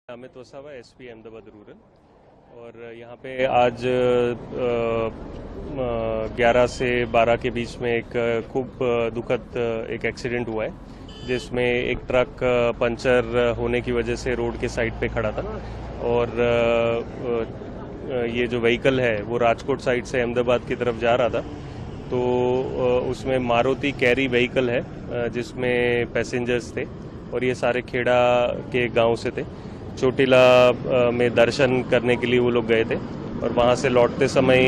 Amit Vasava SP Ahmedabad rural. और यहाँ पे आज 11 से 12 के बीच में एक खूब दुखद एक एक्सीडेंट हुआ है, जिसमें एक ट्रक पंचर होने की वजह से रोड के साइड पे खड़ा था और ये जो व्हीकल है वो राजकोट साइड से अहमदाबाद की तरफ जा रहा था। तो उसमें मारुति कैरी व्हीकल है जिसमें पैसेंजर्स थे और ये सारे खेड़ा के गांव से थे। चोटीला में दर्शन करने के लिए वो लोग गए थे और वहाँ से लौटते समय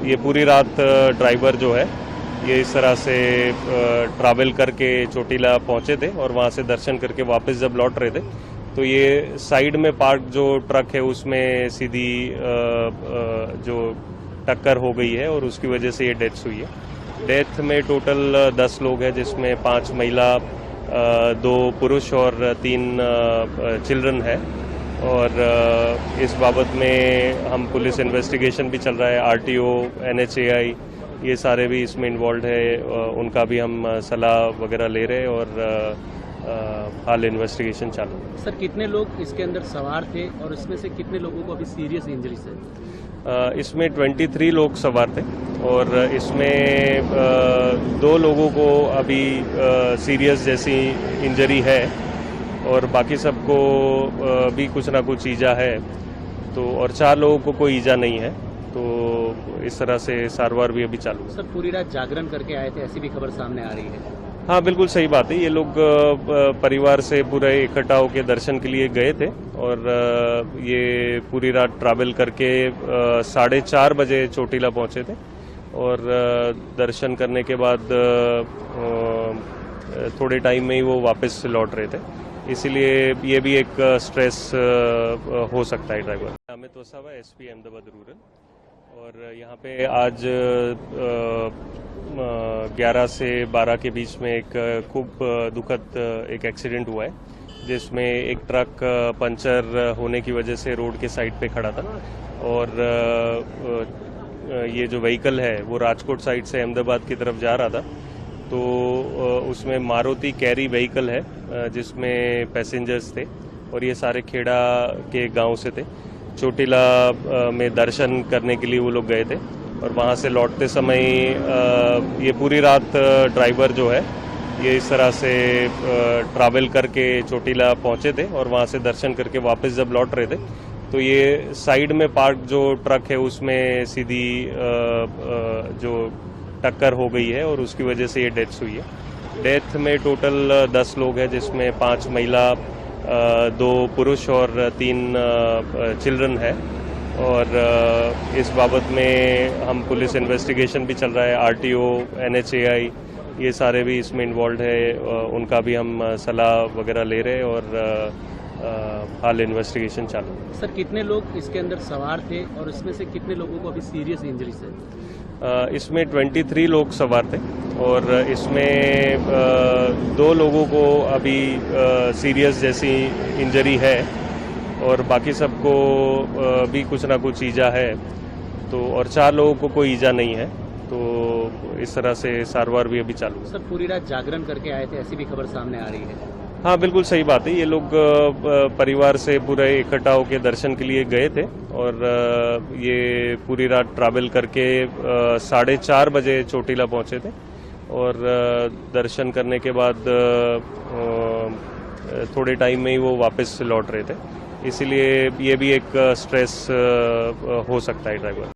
ये पूरी रात ड्राइवर जो है ये इस तरह से ट्रैवल करके चोटीला पहुँचे थे और वहाँ से दर्शन करके वापस जब लौट रहे थे तो ये साइड में पार्क जो ट्रक है उसमें सीधी जो टक्कर हो गई है और उसकी वजह से ये डेथ हुई है। डेथ में टोटल 10 लोग हैं, जिसमें 5 महिला, 2 पुरुष और 3 चिल्ड्रन है। और इस बाबत में हम पुलिस इन्वेस्टिगेशन भी चल रहा है। आरटीओ, एनएचएआई ये सारे भी इसमें इन्वॉल्व है, उनका भी हम सलाह वगैरह ले रहे हैं और हाल इन्वेस्टिगेशन चालू है। सर, कितने लोग इसके अंदर सवार थे और इसमें से कितने लोगों को अभी सीरियस इंजरीज है? इसमें 23 लोग सवार थे और इसमें 2 लोगों को अभी सीरियस जैसी इंजरी है और बाकी सबको भी कुछ ना कुछ ईजा है। तो और 4 लोगों को कोई ईजा नहीं है। तो इस तरह से सारवार भी अभी चालू है। सर, पूरी रात जागरण करके आए थे, ऐसी भी खबर सामने आ रही है। हाँ, बिल्कुल सही बात है। ये लोग परिवार से पूरे इकट्ठा होकर दर्शन के लिए गए थे और ये पूरी रात ट्रैवल करके 4:30 बजे चोटीला पहुंचे थे और दर्शन करने के बाद थोड़े टाइम में ही वो वापस लौट रहे थे। इसीलिए ये भी एक स्ट्रेस हो सकता है driver. Amit Vasava SP Ahmedabad rural. और यहाँ पे आज 11 से 12 के बीच में एक खूब दुखद एक एक्सीडेंट हुआ है, जिसमें एक ट्रक पंचर होने की वजह से रोड के साइड पे खड़ा था और ये जो व्हीकल है वो राजकोट साइड से अहमदाबाद की तरफ जा रहा था। तो उसमें मारुति कैरी व्हीकल है जिसमें पैसेंजर्स थे और ये सारे खेड़ा के गांव से थे। चोटीला में दर्शन करने के लिए वो लोग गए थे और वहाँ से लौटते समय ये पूरी रात ड्राइवर जो है ये इस तरह से ट्रैवल करके चोटीला पहुँचे थे और वहाँ से दर्शन करके वापस जब लौट रहे थे तो ये साइड में पार्क जो ट्रक है उसमें सीधी जो टक्कर हो गई है और उसकी वजह से ये डेथ हुई है। डेथ में टोटल 10 लोग हैं, जिसमें 5 महिला, 2 पुरुष और 3 चिल्ड्रन है। और इस बाबत में हम पुलिस इन्वेस्टिगेशन भी चल रहा है। आरटीओ, एनएचएआई ये सारे भी इसमें इन्वॉल्व है, उनका भी हम सलाह वगैरह ले रहे हैं और हाल इन्वेस्टिगेशन चालू है। सर, कितने लोग इसके अंदर सवार थे और इसमें से कितने लोगों को अभी सीरियस इंजरीज है? इसमें 23 लोग सवार थे और इसमें 2 लोगों को अभी सीरियस जैसी इंजरी है और बाकी सबको भी कुछ ना कुछ ईजा है। तो और 4 लोगों को कोई ईजा नहीं है। तो इस तरह से सारवार भी अभी चालू है। सर, पूरी रात जागरण करके आए थे, ऐसी भी खबर सामने आ रही है। हाँ, बिल्कुल सही बात है। ये लोग परिवार से पूरे इकट्ठा होकर दर्शन के लिए गए थे और ये पूरी रात ट्रैवल करके 4:30 बजे चोटीला पहुँचे थे और दर्शन करने के बाद थोड़े टाइम में ही वो वापस लौट रहे थे। इसीलिए ये भी एक स्ट्रेस हो सकता है ड्राइवर।